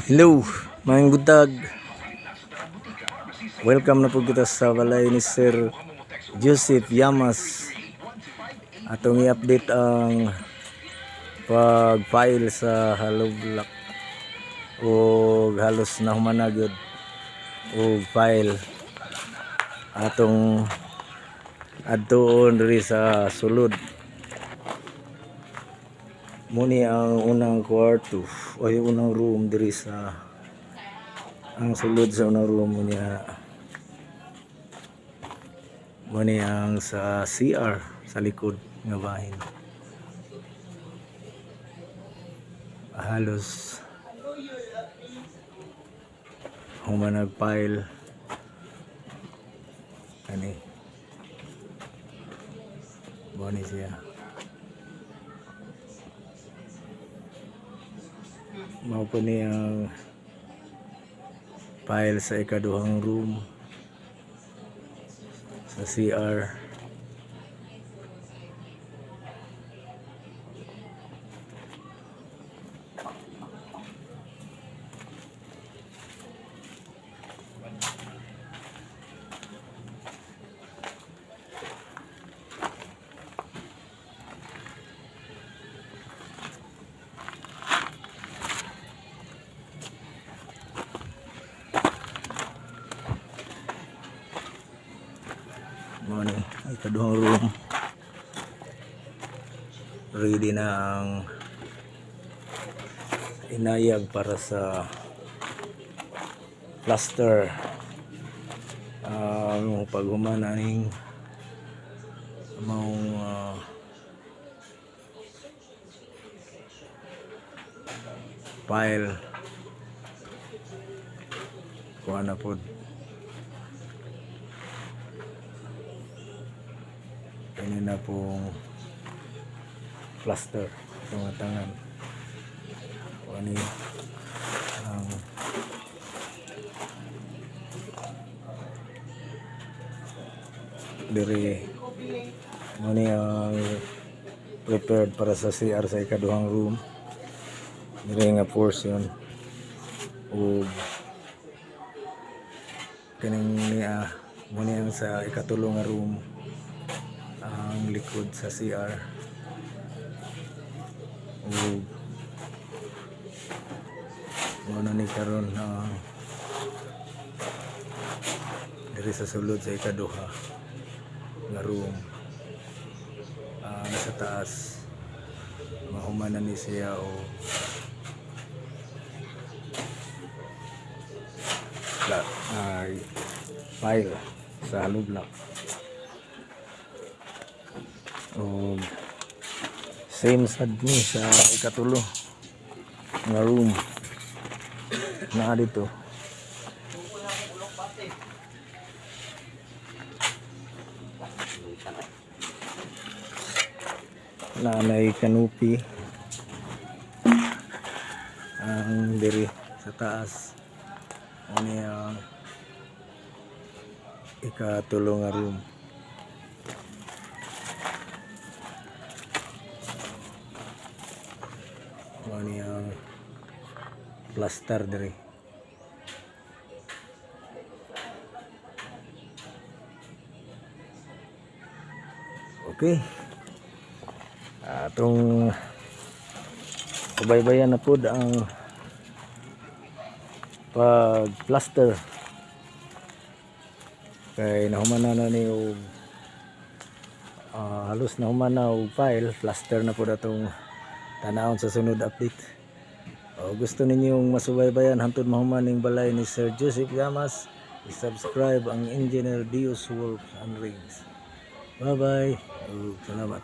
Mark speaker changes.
Speaker 1: Hello, mga budag. Welcome na po kita sa balay ni Sir Joseph Llamas. Atong i-update ang pag-file sa hollow block o halos na humanagyod o file atong adtoon diri sa sulod. Muni ang unang kwarto o yung unang room diri sa ang sulod sa unang room niya. Muni ang sa CR sa likod nga bahin. Halos humanag pile ani muni siya. Mao po niyang file sa ikaduhang room sa CR. Morning, ikaduhang room ready na ang inayag para sa plaster ang paghumana ning maong file kuha na po. Ini na pong plaster tumatangan. Ani ang diri ani ang prepared para sa CR sa ikaduhang room. Diri nga portion o kining niya muni ang sa ikatulo nga room ang likod sa CR o muna ni karon diri sa sulod sa ikaduha nga room nasa taas mahumanan ni siya o file sa hollow block. O same sad ni sa ikatulo nga room na dito. Nanay canopy ang diri sa taas. Ano yung ikatulo nga room. Ano yung plaster diri. Okay. Atong subaybayan na po ang pag-plaster. Kay nahuman na ni halos nahuman na og file, plaster na po datong tanawon sa sunod update. Gusto ninyong masubaybayan hantod mahuman ning balay ni Sir Joseph Llamas, i-subscribe ang Engineer Dios Wolf and Rings. Bye bye. Salamat.